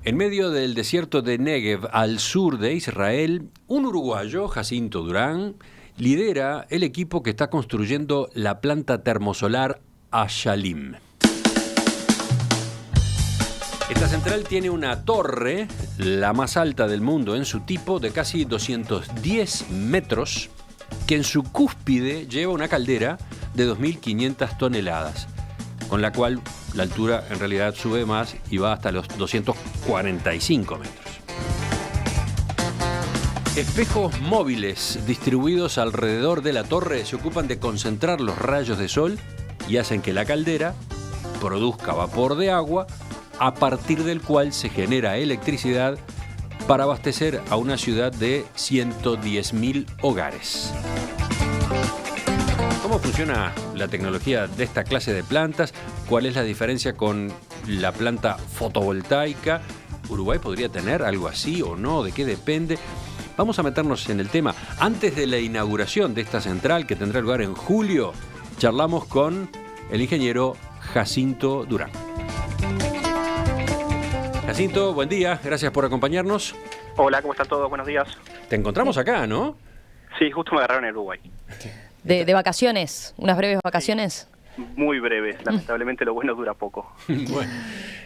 En medio del desierto de Negev, al sur de Israel, un uruguayo, Jacinto Durán, lidera el equipo que está construyendo la planta termosolar Ashalim. Esta central tiene una torre, la más alta del mundo en su tipo, de casi 210 metros, que en su cúspide lleva una caldera de 2.500 toneladas, con la cual la altura en realidad sube más y va hasta los 245 metros. Espejos móviles distribuidos alrededor de la torre se ocupan de concentrar los rayos de sol y hacen que la caldera produzca vapor de agua, a partir del cual se genera electricidad para abastecer a una ciudad de 110.000 hogares. ¿Cómo funciona la tecnología de esta clase de plantas? ¿Cuál es la diferencia con la planta fotovoltaica? ¿Uruguay podría tener algo así o no? ¿De qué depende? Vamos a meternos en el tema. Antes de la inauguración de esta central, que tendrá lugar en julio, charlamos con el ingeniero Jacinto Durán. Jacinto, buen día, gracias por acompañarnos. Hola, ¿cómo están todos? Buenos días. Te encontramos acá, ¿no? Sí, justo me agarraron en Uruguay. De vacaciones, unas breves vacaciones. Sí, muy breves, lamentablemente lo bueno dura poco. Bueno,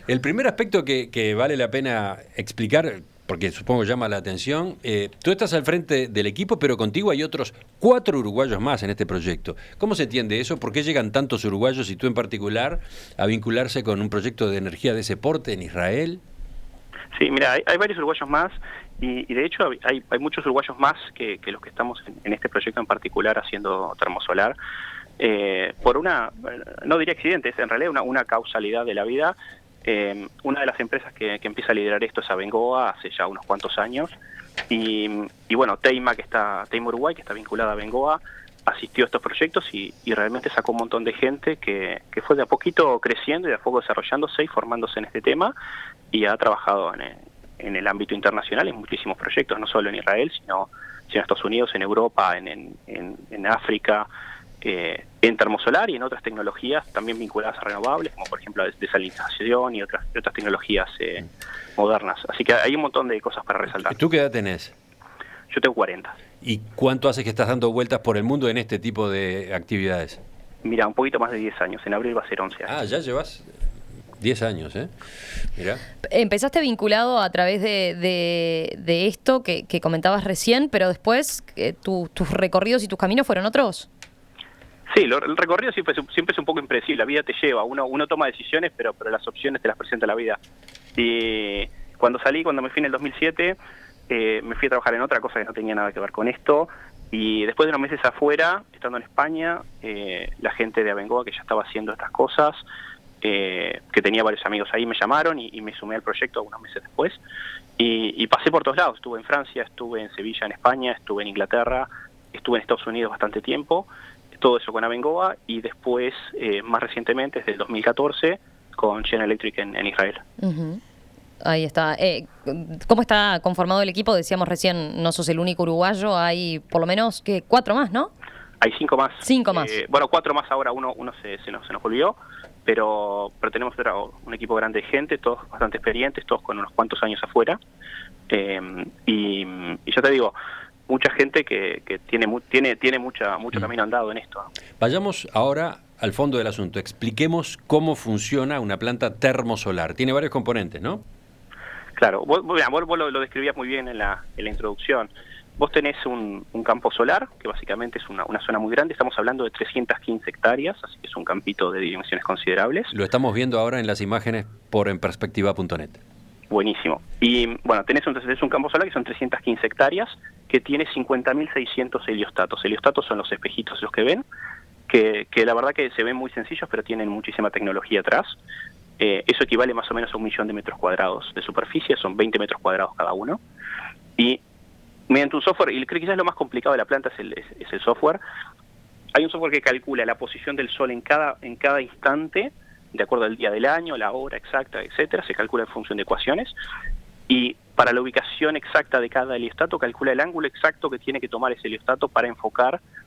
el primer aspecto que vale la pena explicar, porque supongo llama la atención, tú estás al frente del equipo, pero contigo hay otros 4 uruguayos más en este proyecto. ¿Cómo se entiende eso? ¿Por qué llegan tantos uruguayos y tú en particular a vincularse con un proyecto de energía de ese porte en Israel? Sí, mira, hay varios uruguayos más y de hecho hay muchos uruguayos más que los que estamos en este proyecto en particular haciendo termosolar. Por una, no diría accidente, es en realidad una causalidad de la vida. Una de las empresas que empieza a liderar esto es Abengoa, hace ya unos cuantos años, y bueno, Teima Uruguay, que está vinculada a Abengoa, asistió a estos proyectos y realmente sacó un montón de gente que fue de a poquito creciendo y de a poco desarrollándose y formándose en este tema, y ha trabajado en el ámbito internacional en muchísimos proyectos, no solo en Israel, sino en Estados Unidos, en Europa, en África, en termosolar y en otras tecnologías también vinculadas a renovables, como por ejemplo desalinización y otras tecnologías modernas. Así que hay un montón de cosas para resaltar. ¿Tú qué edad tenés? Yo tengo 40. ¿Y cuánto hace que estás dando vueltas por el mundo en este tipo de actividades? Mira, un poquito más de 10 años. En abril va a ser 11 años. Ah, ya llevas 10 años, ¿eh? Mirá. Empezaste vinculado a través de esto que comentabas recién, pero después tus recorridos y tus caminos fueron otros. Sí, el recorrido siempre es un poco impredecible. La vida te lleva, uno toma decisiones, pero las opciones te las presenta la vida. Y cuando me fui en el 2007, me fui a trabajar en otra cosa que no tenía nada que ver con esto. Y después de unos meses afuera, estando en España, la gente de Abengoa, que ya estaba haciendo estas cosas, que tenía varios amigos ahí, me llamaron y me sumé al proyecto unos meses después. Y pasé por todos lados. Estuve en Francia, estuve en Sevilla, en España, estuve en Inglaterra, estuve en Estados Unidos bastante tiempo. Todo eso con Abengoa y después, más recientemente, desde el 2014, con General Electric en Israel. Uh-huh. Ahí está. ¿Cómo está conformado el equipo? Decíamos recién, no sos el único uruguayo, hay por lo menos 4 más, ¿no? Hay 5 más. 5 más. Bueno, 4 más ahora, uno se nos volvió, pero tenemos un equipo grande de gente, todos bastante experientes, todos con unos cuantos años afuera. Y ya te digo, mucha gente que tiene mucho camino andado en esto, ¿no? Vayamos ahora al fondo del asunto. Expliquemos cómo funciona una planta termosolar. Tiene varios componentes, ¿no? Claro, vos lo describías muy bien en la introducción. Vos tenés un campo solar, que básicamente es una zona muy grande. Estamos hablando de 315 hectáreas, así que es un campito de dimensiones considerables. Lo estamos viendo ahora en las imágenes por enperspectiva.net. Buenísimo. Y bueno, tenés un campo solar que son 315 hectáreas, que tiene 50.600 heliostatos. Heliostatos son los espejitos los que ven, que la verdad que se ven muy sencillos, pero tienen muchísima tecnología atrás. Eso equivale más o menos a 1.000.000 de metros cuadrados de superficie, son 20 metros cuadrados cada uno. Y mediante un software, y creo que quizás lo más complicado de la planta es el software. Hay un software que calcula la posición del sol en cada instante, de acuerdo al día del año, la hora exacta, etcétera. Se calcula en función de ecuaciones. Y para la ubicación exacta de cada heliostato, calcula el ángulo exacto que tiene que tomar ese heliostato para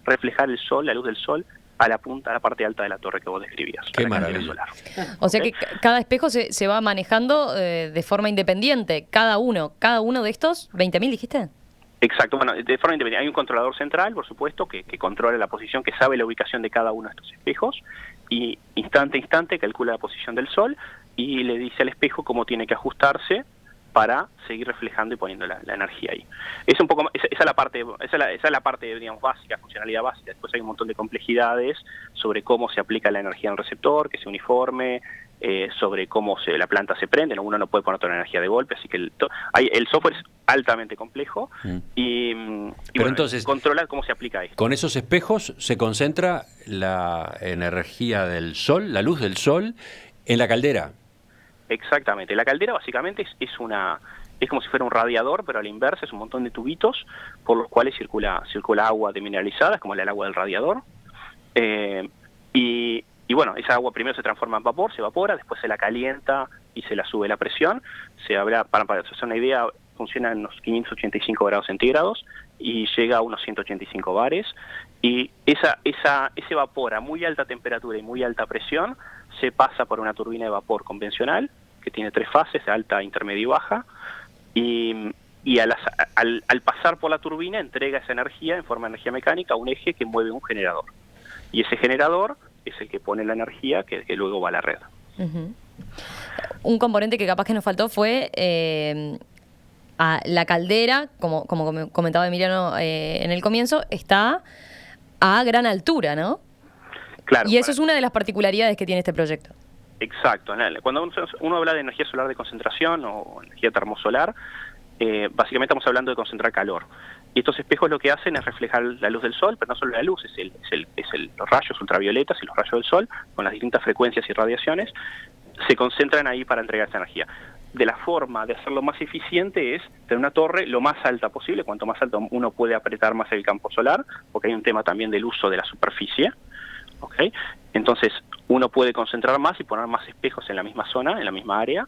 reflejar el sol, la luz del sol, a la punta, a la parte alta de la torre que vos describías. Qué la maravilla. solar. O sea que cada espejo se va manejando de forma independiente, cada uno de estos, 20.000 dijiste. Exacto, bueno, de forma independiente. Hay un controlador central, por supuesto, que controla la posición, que sabe la ubicación de cada uno de estos espejos, y instante a instante calcula la posición del sol y le dice al espejo cómo tiene que ajustarse para seguir reflejando y poniendo la energía ahí. Es un poco, esa es la parte, digamos, básica, funcionalidad básica. Después hay un montón de complejidades sobre cómo se aplica la energía en el receptor, que sea uniforme, sobre cómo la planta se prende. Uno no puede poner toda la energía de golpe, así que el software es altamente complejo y Pero bueno, entonces, controlar cómo se aplica esto. con esos espejos se concentra la energía del sol, la luz del sol, en la caldera. Exactamente. La caldera básicamente es como si fuera un radiador, pero a la inversa es un montón de tubitos por los cuales circula agua demineralizada, como el agua del radiador. Y bueno, esa agua primero se transforma en vapor, se evapora, después se la calienta y se la sube la presión. Para hacer una idea, funciona en unos 585 grados centígrados y llega a unos 185 bares. Y ese vapor a muy alta temperatura y muy alta presión se pasa por una turbina de vapor convencional que tiene 3 fases, alta, intermedia y baja, y al pasar por la turbina entrega esa energía en forma de energía mecánica a un eje que mueve un generador. Y ese generador es el que pone la energía que luego va a la red. Uh-huh. Un componente que capaz que nos faltó fue a la caldera, como comentaba Emiliano en el comienzo, está a gran altura, ¿no? Claro. Y eso es una de las particularidades que tiene este proyecto. Exacto. Cuando uno habla de energía solar de concentración o energía termosolar, básicamente estamos hablando de concentrar calor. Y estos espejos lo que hacen es reflejar la luz del sol, pero no solo la luz, los rayos ultravioletas y los rayos del sol, con las distintas frecuencias y radiaciones, se concentran ahí para entregar esta energía. De la forma de hacerlo más eficiente es tener una torre lo más alta posible. Cuanto más alto uno puede apretar más el campo solar, porque hay un tema también del uso de la superficie. ¿Okay? Entonces uno puede concentrar más y poner más espejos en la misma zona, en la misma área,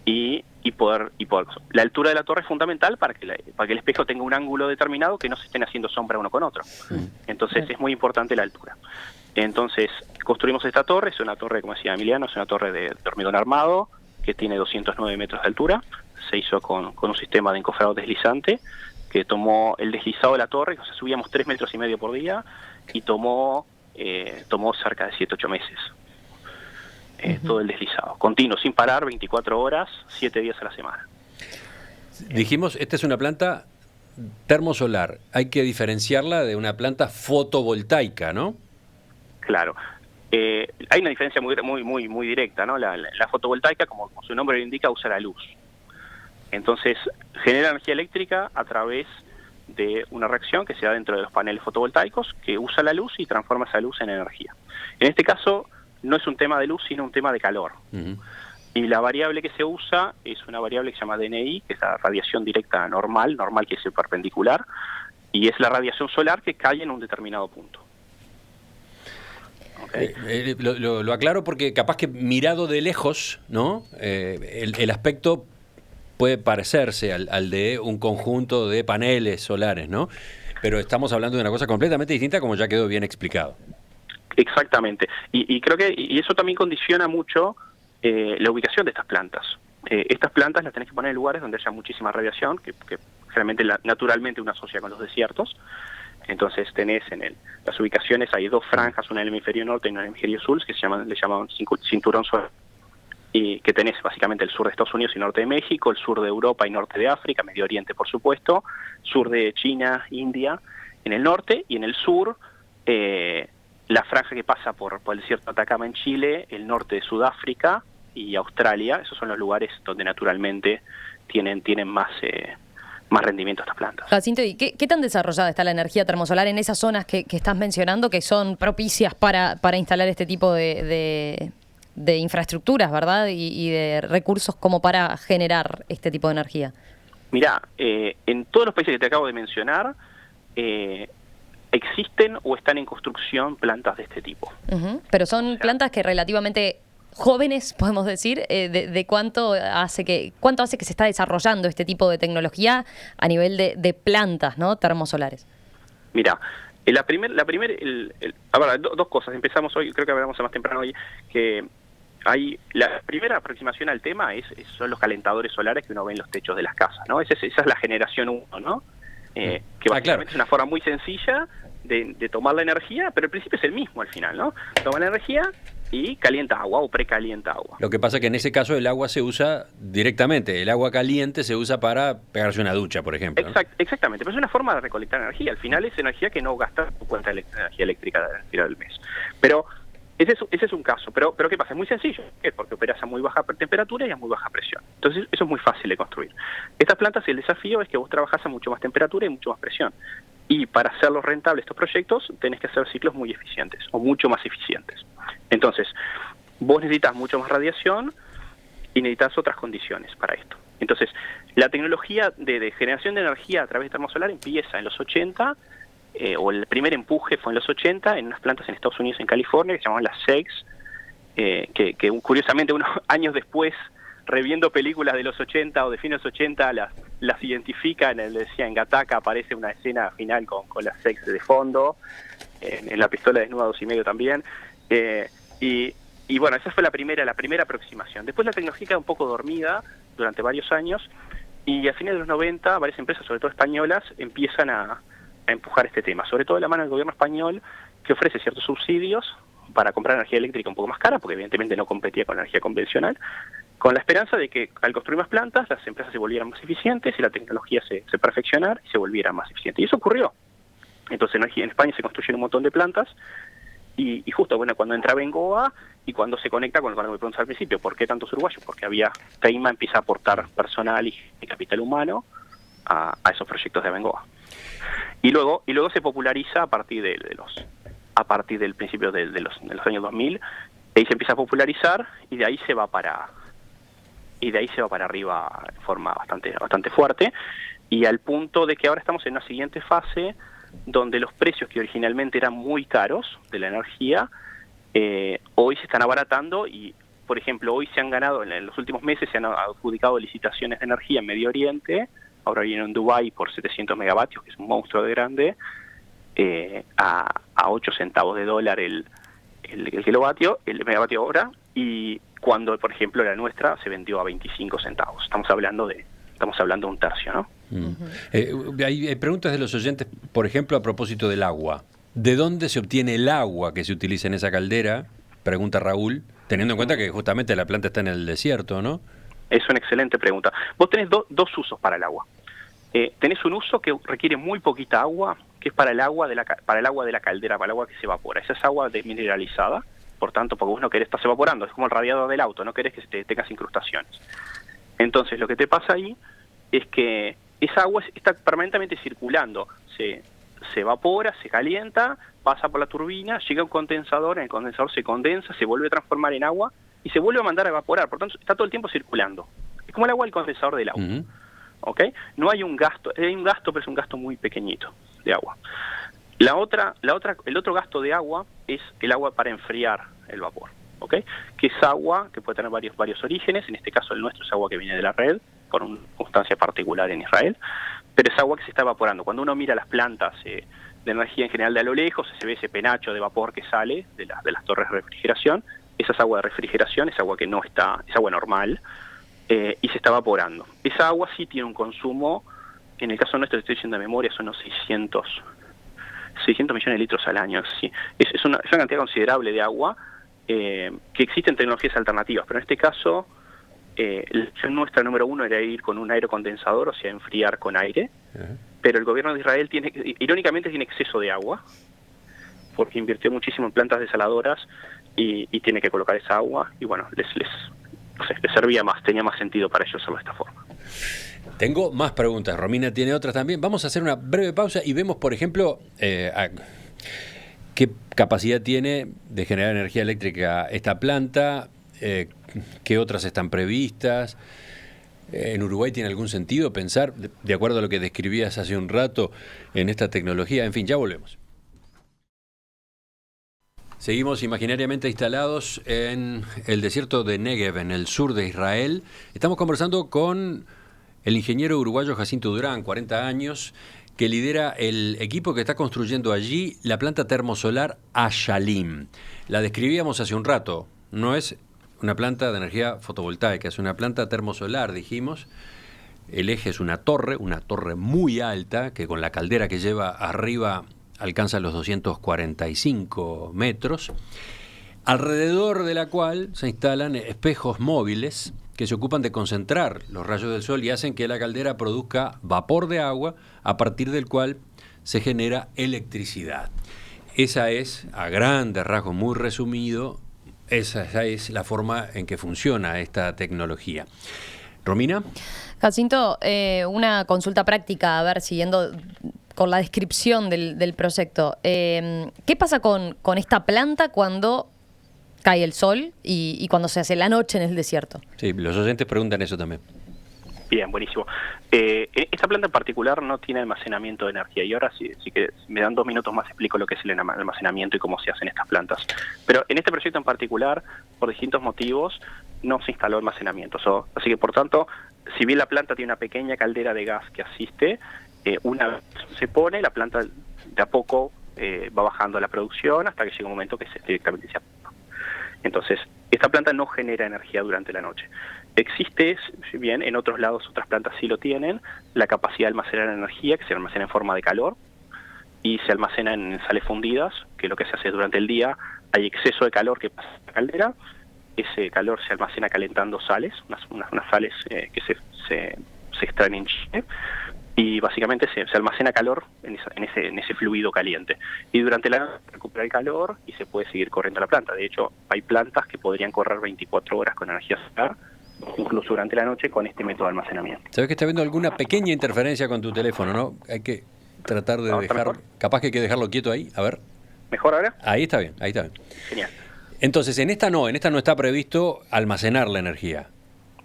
y poder. La altura de la torre es fundamental para que el espejo tenga un ángulo determinado, que no se estén haciendo sombra uno con otro. Entonces es muy importante la altura. Entonces construimos esta torre, es una torre, como decía Emiliano, es una torre de hormigón armado que tiene 209 metros de altura. Se hizo con un sistema de encofrado deslizante que tomó el deslizado de la torre, o sea, subíamos 3,5 metros por día, y tomó cerca de 7-8 meses. Todo el deslizado, continuo, sin parar, 24 horas, 7 días a la semana. Dijimos, esta es una planta termosolar. Hay que diferenciarla de una planta fotovoltaica, ¿no? Claro. Hay una diferencia muy directa, ¿no? La fotovoltaica, como su nombre lo indica, usa la luz. Entonces, genera energía eléctrica a través de una reacción que se da dentro de los paneles fotovoltaicos, que usa la luz y transforma esa luz en energía. En este caso, no es un tema de luz, sino un tema de calor. Uh-huh. Y la variable que se usa es una variable que se llama DNI, que es la radiación directa normal que es el perpendicular, y es la radiación solar que cae en un determinado punto. ¿Okay? Lo aclaro porque capaz que mirado de lejos, ¿no? El aspecto puede parecerse al de un conjunto de paneles solares, ¿no? Pero estamos hablando de una cosa completamente distinta, como ya quedó bien explicado. Exactamente. Y creo que eso también condiciona mucho la ubicación de estas plantas. Estas plantas las tenés que poner en lugares donde haya muchísima radiación, que generalmente naturalmente uno asocia con los desiertos. Entonces tenés las ubicaciones, hay 2 franjas, una en el hemisferio norte y una en el hemisferio sur, que le llaman cinturón solar, y que tenés básicamente el sur de Estados Unidos y norte de México, el sur de Europa y norte de África, Medio Oriente por supuesto, sur de China, India, en el norte, y en el sur la franja que pasa por el desierto de Atacama en Chile, el norte de Sudáfrica y Australia. Esos son los lugares donde naturalmente tienen más rendimiento estas plantas. Jacinto, ¿y qué tan desarrollada está la energía termosolar en esas zonas que estás mencionando, que son propicias para instalar este tipo de infraestructuras, ¿verdad? Y de recursos como para generar este tipo de energía? Mirá, en todos los países que te acabo de mencionar, existen o están en construcción plantas de este tipo. Uh-huh. Pero son plantas que relativamente jóvenes, podemos decir, de cuánto hace que se está desarrollando este tipo de tecnología a nivel de plantas, ¿no? Termosolares. Mira, Dos cosas. Empezamos hoy, creo que hablamos más temprano hoy, que la primera aproximación al tema son los calentadores solares que uno ve en los techos de las casas, ¿no? Esa es la generación 1, ¿no? Que básicamente claro. es una forma muy sencilla de tomar la energía, pero el principio es el mismo al final, ¿no? Toma la energía y calienta agua o precalienta agua. Lo que pasa es que en ese caso el agua se usa directamente, el agua caliente se usa para pegarse una ducha, por ejemplo, ¿no? Exactamente, pero es una forma de recolectar energía. Al final es energía que no gasta tu cuenta de energía eléctrica al final del mes. Pero ese es un caso, pero ¿qué pasa? Es muy sencillo, porque operas a muy baja temperatura y a muy baja presión. Entonces eso es muy fácil de construir. Estas plantas, el desafío es que vos trabajás a mucho más temperatura y mucho más presión. Y para hacerlos rentables estos proyectos tenés que hacer ciclos muy eficientes o mucho más eficientes. Entonces, vos necesitas mucho más radiación y necesitas otras condiciones para esto. Entonces, la tecnología de generación de energía a través de termosolar empieza en los 80, o el primer empuje fue en los 80, en unas plantas en Estados Unidos, en California, que se llamaban las SEGS, que curiosamente unos años después, reviendo películas de los 80 o de fines de los 80, las identifican, decía, en Gattaca aparece una escena final con las SEGS de fondo, en La pistola desnuda 2,5 también, y bueno, esa fue la primera aproximación. Después la tecnología queda un poco dormida durante varios años, y a fines de los 90 varias empresas, sobre todo españolas, empiezan a empujar este tema, sobre todo de la mano del gobierno español, que ofrece ciertos subsidios para comprar energía eléctrica un poco más cara, porque evidentemente no competía con la energía convencional, con la esperanza de que al construir más plantas las empresas se volvieran más eficientes y la tecnología se perfeccionara y se volviera más eficiente. Y eso ocurrió. Entonces en España se construyen un montón de plantas y justo cuando entra Bengoa y cuando se conecta con lo que me preguntas al principio, ¿por qué tantos uruguayos? Porque FEIMA empieza a aportar personal y capital humano a esos proyectos de Bengoa. Y luego se populariza a partir del principio de los años 2000, ahí se empieza a popularizar y de ahí se va para arriba de forma bastante fuerte, y al punto de que ahora estamos en una siguiente fase donde los precios que originalmente eran muy caros de la energía hoy se están abaratando y, por ejemplo, hoy se han ganado, en los últimos meses se han adjudicado licitaciones de energía en Medio Oriente. Ahora viene en Dubái por 700 megavatios, que es un monstruo de grande, a 8 centavos de dólar el megavatio hora, y cuando, por ejemplo, la nuestra se vendió a 25 centavos. Estamos hablando de un tercio, ¿no? Hay preguntas de los oyentes, por ejemplo, a propósito del agua. ¿De dónde se obtiene el agua que se utiliza en esa caldera? Pregunta Raúl, teniendo en cuenta que justamente la planta está en el desierto, ¿no? Es una excelente pregunta. Vos tenés dos usos para el agua. Tenés un uso que requiere muy poquita agua, que es para el agua de la caldera, para el agua que se evapora. Esa es agua desmineralizada, por tanto, porque vos no querés, estás evaporando, es como el radiador del auto, no querés que tengas incrustaciones. Entonces, lo que te pasa ahí es que esa agua está permanentemente circulando, se evapora, se calienta, pasa por la turbina, llega a un condensador, en el condensador se condensa, se vuelve a transformar en agua y se vuelve a mandar a evaporar, por tanto está todo el tiempo circulando. Es como el agua del condensador del auto. Uh-huh. ¿Ok? No hay un gasto, hay un gasto, pero es un gasto muy pequeñito de agua. El otro gasto de agua es el agua para enfriar el vapor, ¿ok? Que es agua que puede tener varios orígenes, en este caso el nuestro es agua que viene de la red, por una circunstancia particular en Israel, pero es agua que se está evaporando. Cuando uno mira las plantas de energía en general de a lo lejos, se ve ese penacho de vapor que sale de las torres de refrigeración. Esa es agua de refrigeración, es agua que no está, es agua normal, y se está evaporando. Esa agua sí tiene un consumo, en el caso nuestro, estoy diciendo de memoria, son unos 600 millones de litros al año. Sí. Es una cantidad considerable de agua, que existen tecnologías alternativas, pero en este caso nuestra número uno era ir con un aerocondensador, o sea, enfriar con aire, pero el gobierno de Israel irónicamente tiene exceso de agua, porque invirtió muchísimo en plantas desaladoras y tiene que colocar esa agua, y bueno, les servía más, tenía más sentido para ellos hacerlo de esta forma. Tengo más preguntas, Romina tiene otras también. Vamos a hacer una breve pausa y vemos, por ejemplo, qué capacidad tiene de generar energía eléctrica esta planta, qué otras están previstas. ¿En Uruguay tiene algún sentido pensar, de acuerdo a lo que describías hace un rato, en esta tecnología? En fin, ya volvemos. Seguimos imaginariamente instalados en el desierto de Negev, en el sur de Israel. Estamos conversando con el ingeniero uruguayo Jacinto Durán, 40 años, que lidera el equipo que está construyendo allí la planta termosolar Ayalim. La describíamos hace un rato, no es una planta de energía fotovoltaica, es una planta termosolar, dijimos. El eje es una torre muy alta, que con la caldera que lleva arriba alcanza los 245 metros, alrededor de la cual se instalan espejos móviles que se ocupan de concentrar los rayos del sol y hacen que la caldera produzca vapor de agua, a partir del cual se genera electricidad. Esa es, a grandes rasgos, muy resumido, esa es la forma en que funciona esta tecnología. ¿Romina? Jacinto, una consulta práctica, a ver, siguiendo con la descripción del proyecto. ¿Qué pasa con esta planta cuando cae el sol y cuando se hace la noche en el desierto? Sí, los oyentes preguntan eso también. Bien, buenísimo. Esta planta en particular no tiene almacenamiento de energía, y ahora sí que me dan 2 minutos más explico lo que es el almacenamiento y cómo se hacen estas plantas. Pero en este proyecto en particular, por distintos motivos, no se instaló almacenamiento. Así que, por tanto, si bien la planta tiene una pequeña caldera de gas que asiste, una vez se pone, la planta de a poco va bajando la producción hasta que llega un momento que directamente se apaga. Entonces, esta planta no genera energía durante la noche. Existe, si bien en otros lados otras plantas sí lo tienen, la capacidad de almacenar energía, que se almacena en forma de calor, y se almacena en sales fundidas, que lo que se hace durante el día, hay exceso de calor que pasa a la caldera, ese calor se almacena calentando sales, unas sales que se extraen en Chile, y básicamente se almacena calor en ese fluido caliente. Y durante la noche recupera el calor y se puede seguir corriendo la planta. De hecho, hay plantas que podrían correr 24 horas con energía solar, incluso durante la noche, con este método de almacenamiento. Sabes que está viendo alguna pequeña interferencia con tu teléfono, ¿no? Hay que tratar de dejar... Capaz que hay que dejarlo quieto ahí, a ver. ¿Mejor ahora? Ahí está bien, ahí está bien. Genial. Entonces, en esta no está previsto almacenar la energía.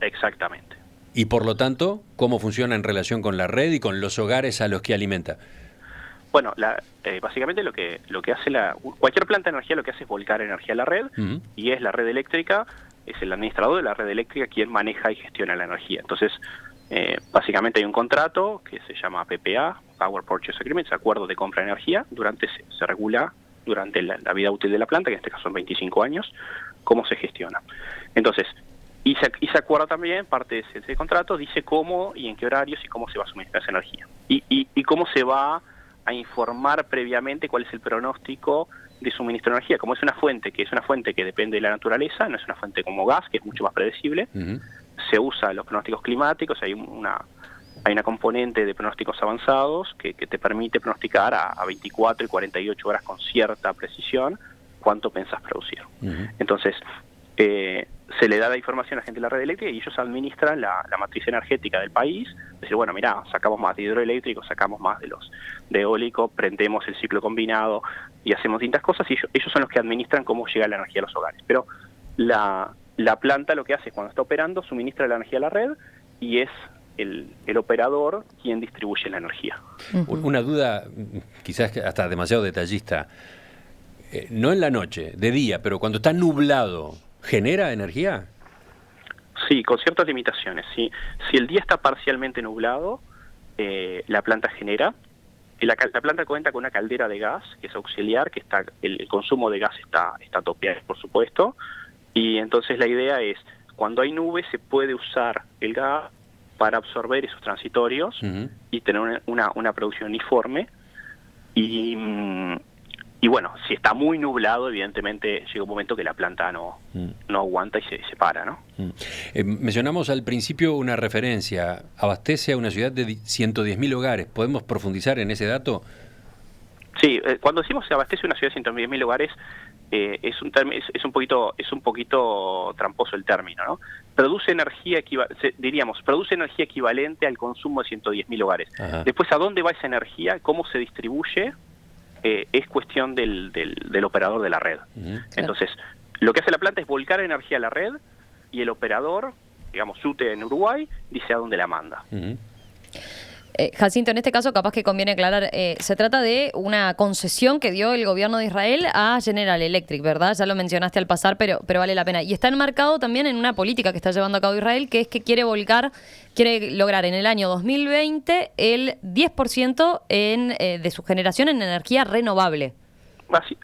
Exactamente. Y por lo tanto, ¿cómo funciona en relación con la red y con los hogares a los que alimenta? Bueno, básicamente lo que hace cualquier planta de energía lo que hace es volcar energía a la red, y es la red eléctrica, es el administrador de la red eléctrica quien maneja y gestiona la energía. Entonces, básicamente hay un contrato que se llama PPA, Power Purchase Agreement, acuerdo de compra de energía, se regula durante la vida útil de la planta, que en este caso son 25 años, cómo se gestiona. Entonces, y se acuerda también, parte de ese contrato, dice cómo y en qué horarios y cómo se va a suministrar esa energía. Y cómo se va a informar previamente cuál es el pronóstico de suministro de energía. Como es una fuente que depende de la naturaleza, no es una fuente como gas, que es mucho más predecible, se usa los pronósticos climáticos, hay una componente de pronósticos avanzados que te permite pronosticar a 24 y 48 horas con cierta precisión cuánto pensás producir. Entonces, se le da la información a la gente de la red eléctrica y ellos administran la matriz energética del país. Decir, bueno, mirá, sacamos más de hidroeléctrico, sacamos más de eólico, prendemos el ciclo combinado y hacemos distintas cosas, y ellos son los que administran cómo llega la energía a los hogares. Pero la planta lo que hace es, cuando está operando, suministra la energía a la red y es el operador quien distribuye la energía. Una duda, quizás hasta demasiado detallista. No en la noche, de día, pero cuando está nublado, ¿genera energía? Sí, con ciertas limitaciones. ¿Sí? Si el día está parcialmente nublado, la planta genera. La planta cuenta con una caldera de gas, que es auxiliar, que el consumo de gas está topeado, por supuesto. Y entonces la idea es, cuando hay nubes, se puede usar el gas para absorber esos transitorios y tener una producción uniforme. Y bueno, si está muy nublado, evidentemente llega un momento que la planta no aguanta y se para, ¿no? Mencionamos al principio una referencia. Abastece a una ciudad de 110.000 hogares. ¿Podemos profundizar en ese dato? Sí, cuando decimos se abastece una ciudad de 110.000 hogares, es un poquito tramposo el término, ¿no? Produce energía equivalente al consumo de 110.000 hogares. Ajá. Después, ¿a dónde va esa energía? ¿Cómo se distribuye? Es cuestión del operador de la red. Entonces, lo que hace la planta es volcar energía a la red, y el operador, digamos, SUTE en Uruguay, dice a dónde la manda. Jacinto, en este caso capaz que conviene aclarar, se trata de una concesión que dio el gobierno de Israel a General Electric, ¿verdad? Ya lo mencionaste al pasar, pero vale la pena. Y está enmarcado también en una política que está llevando a cabo Israel, que es que quiere lograr en el año 2020 el 10% de su generación en energía renovable. Así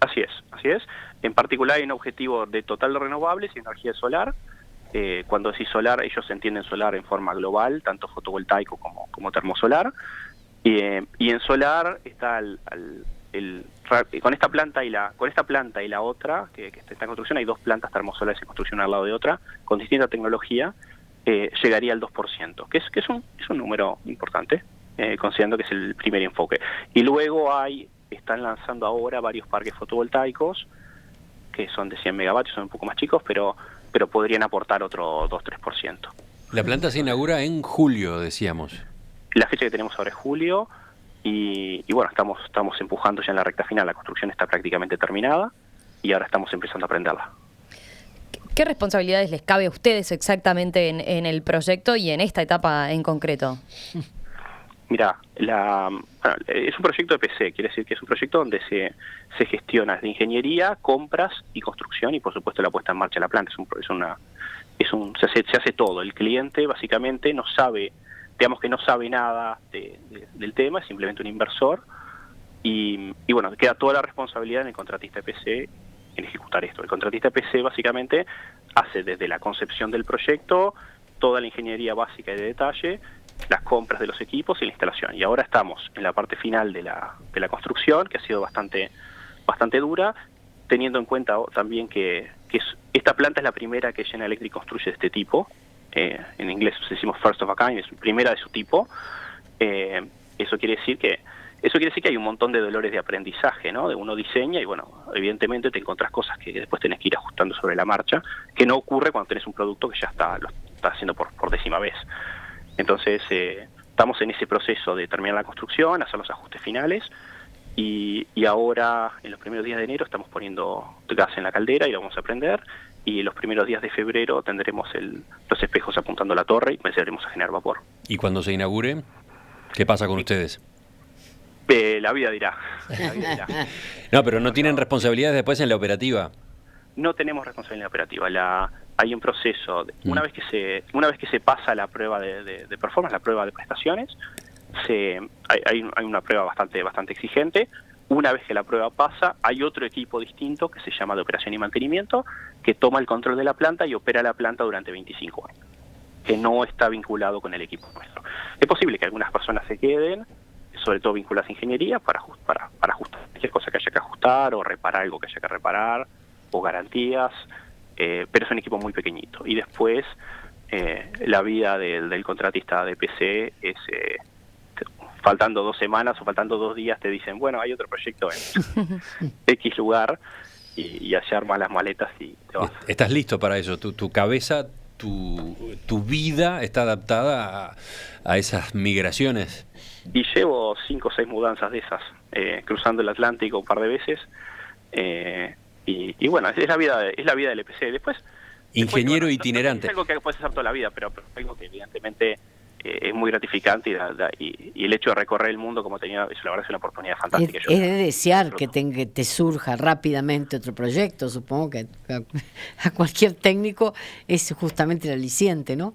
es. En particular hay un objetivo de total de renovables y energía solar. Cuando decís solar, ellos entienden solar en forma global, tanto fotovoltaico como termosolar. Y en solar está con esta planta y la otra, que está en construcción, hay 2 plantas termosolares en construcción al lado de otra, con distinta tecnología, llegaría al 2%, que es un número importante, considerando que es el primer enfoque. Y luego están lanzando ahora varios parques fotovoltaicos, que son de 100 megavatios, son un poco más chicos, pero podrían aportar otro 2-3%. La planta se inaugura en julio, decíamos. La fecha que tenemos ahora es julio, y bueno, estamos empujando ya en la recta final. La construcción está prácticamente terminada, y ahora estamos empezando a prenderla. ¿Qué responsabilidades les cabe a ustedes exactamente en el proyecto y en esta etapa en concreto? Mira, es un proyecto de PC, quiere decir que es un proyecto donde se gestiona de ingeniería, compras y construcción, y por supuesto la puesta en marcha de la planta. Se hace todo. El cliente básicamente no sabe nada del tema, es simplemente un inversor, y bueno, queda toda la responsabilidad en el contratista de PC en ejecutar esto. El contratista de PC básicamente hace desde la concepción del proyecto, toda la ingeniería básica y de detalle, las compras de los equipos y la instalación. Y ahora estamos en la parte final de la construcción, que ha sido bastante dura, teniendo en cuenta también que esta planta es la primera que General Electric construye de este tipo. En inglés decimos first of a kind, es la primera de su tipo. Eso quiere decir que hay un montón de dolores de aprendizaje, ¿no? De uno diseña y bueno, evidentemente te encontrás cosas que después tenés que ir ajustando sobre la marcha, que no ocurre cuando tenés un producto que ya lo estás haciendo por 10ª vez. Entonces, estamos en ese proceso de terminar la construcción, hacer los ajustes finales, y ahora, en los primeros días de enero, estamos poniendo gas en la caldera y lo vamos a prender, y en los primeros días de febrero tendremos los espejos apuntando a la torre y empezaremos a generar vapor. ¿Y cuando se inaugure, qué pasa con ustedes? La vida dirá. No, pero no tienen responsabilidades después en la operativa. No tenemos responsabilidad operativa. Hay un proceso, una vez que se pasa la prueba de performance, la prueba de prestaciones, hay una prueba bastante exigente. Una vez que la prueba pasa, hay otro equipo distinto que se llama de operación y mantenimiento, que toma el control de la planta y opera la planta durante 25 años, que no está vinculado con el equipo nuestro. Es posible que algunas personas se queden, sobre todo vinculadas a ingeniería, para ajustar cualquier cosa que haya que ajustar, o reparar algo que haya que reparar, o garantías, pero es un equipo muy pequeñito. Y después, la vida del contratista de PC es, faltando 2 semanas o faltando 2 días, te dicen, bueno, hay otro proyecto en X lugar, y allá armas las maletas y te vas. ¿Estás listo para eso? Tu cabeza, tu vida está adaptada a esas migraciones. Y llevo 5 o 6 mudanzas de esas, cruzando el Atlántico un par de veces, y bueno, es la vida del EPC. Después ingeniero bueno, itinerante. Es algo que puedes hacer toda la vida, pero algo que evidentemente es muy gratificante, y el hecho de recorrer el mundo como tenía, eso la verdad es una oportunidad fantástica. Es de desear que te surja rápidamente otro proyecto. Supongo que a cualquier técnico es justamente el aliciente, ¿no?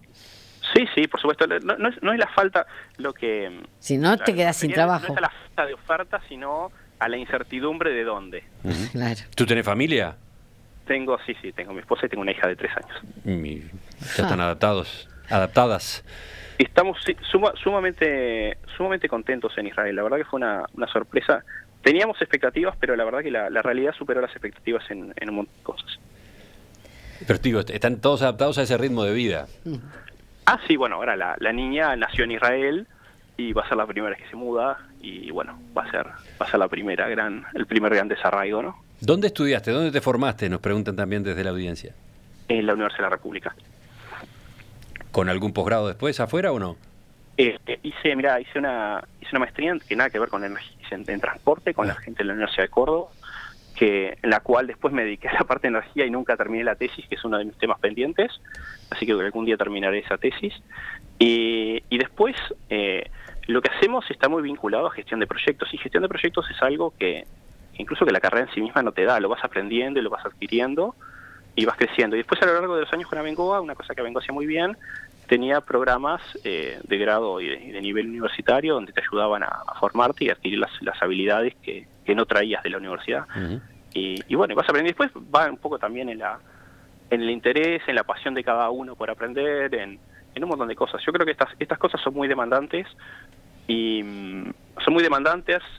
Sí, por supuesto. No es la falta lo que... Si no, te quedas sin trabajo. No es a la falta de oferta, sino a la incertidumbre de dónde. Uh-huh. Claro. ¿Tú tenés familia? Tengo mi esposa y tengo una hija de 3 años. Ya están adaptadas. Estamos sumamente contentos en Israel. La verdad que fue una sorpresa. Teníamos expectativas, pero la verdad que la realidad superó las expectativas en un montón de cosas. Pero digo, están todos adaptados a ese ritmo de vida. Sí, bueno, ahora la niña nació en Israel y va a ser la primera vez que se muda, y bueno, va a ser el primer gran desarraigo, ¿no? ¿Dónde estudiaste? ¿Dónde te formaste? Nos preguntan también desde la audiencia. En la Universidad de la República. ¿Con algún posgrado después afuera o no? Hice una maestría que nada que ver con energía, en transporte, con la gente de la Universidad de Córdoba, en la cual después me dediqué a la parte de energía y nunca terminé la tesis, que es uno de mis temas pendientes, así que algún día terminaré esa tesis. Y después, lo que hacemos está muy vinculado a gestión de proyectos, y gestión de proyectos es algo que incluso que la carrera en sí misma no te da, lo vas aprendiendo y lo vas adquiriendo y vas creciendo. Y después a lo largo de los años con Abengoa, una cosa que Abengoa hacía muy bien, tenía programas de grado y de nivel universitario donde te ayudaban a formarte y a adquirir las habilidades que no traías de la universidad. Ujú. Y bueno, vas aprendiendo. Después va un poco también en el interés, en la pasión de cada uno por aprender, en un montón de cosas. Yo creo que estas cosas son muy demandantes y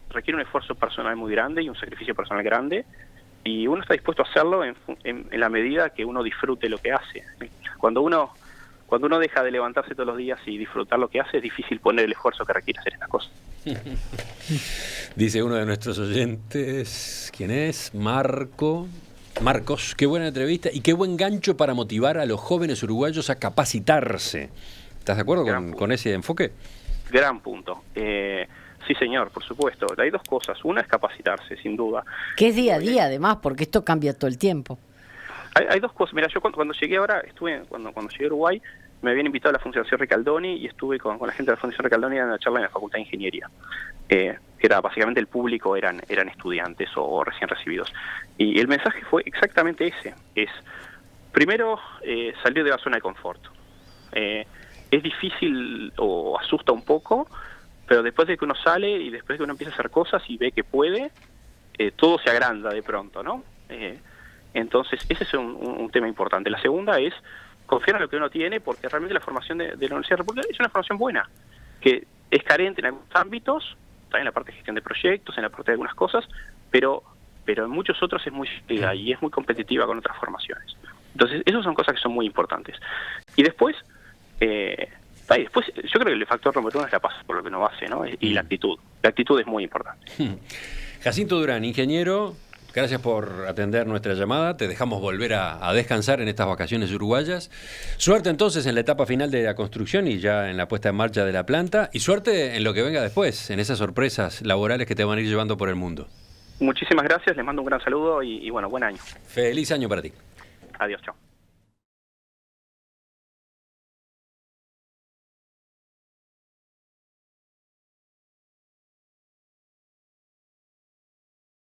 requiere un esfuerzo personal muy grande y un sacrificio personal grande, y uno está dispuesto a hacerlo en la medida que uno disfrute lo que hace. Cuando uno deja de levantarse todos los días y disfrutar lo que hace, es difícil poner el esfuerzo que requiere hacer estas cosas. Dice uno de nuestros oyentes, ¿quién es? Marcos, qué buena entrevista y qué buen gancho para motivar a los jóvenes uruguayos a capacitarse. ¿Estás de acuerdo con ese enfoque? Gran punto. Sí, señor, por supuesto. Hay dos cosas. Una es capacitarse, sin duda. Que es día a día, además, porque esto cambia todo el tiempo. Hay dos cosas. Mira, yo cuando llegué ahora, cuando llegué a Uruguay, me habían invitado a la Fundación Recaldoni y estuve con la gente de la Fundación Recaldoni en una charla en la Facultad de Ingeniería. Que era básicamente el público eran estudiantes o recién recibidos. Y el mensaje fue exactamente ese. Primero, salir de la zona de confort. Es difícil o asusta un poco, pero después de que uno sale y después de que uno empieza a hacer cosas y ve que puede, todo se agranda de pronto, ¿no? Entonces, ese es un tema importante. La segunda es confiar en lo que uno tiene, porque realmente la formación de la Universidad de República es una formación buena, que es carente en algunos ámbitos, en la parte de gestión de proyectos, en la parte de algunas cosas, pero en muchos otros es muy sólida y es muy competitiva con otras formaciones. Entonces, esas son cosas que son muy importantes. Y después, yo creo que el factor número uno es la pasión por lo que uno hace, ¿no? Y la actitud. La actitud es muy importante. Jacinto Durán, ingeniero, gracias por atender nuestra llamada. Te dejamos volver a descansar en estas vacaciones uruguayas. Suerte entonces en la etapa final de la construcción y ya en la puesta en marcha de la planta. Y suerte en lo que venga después, en esas sorpresas laborales que te van a ir llevando por el mundo. Muchísimas gracias, les mando un gran saludo y bueno, buen año. Feliz año para ti. Adiós, chao.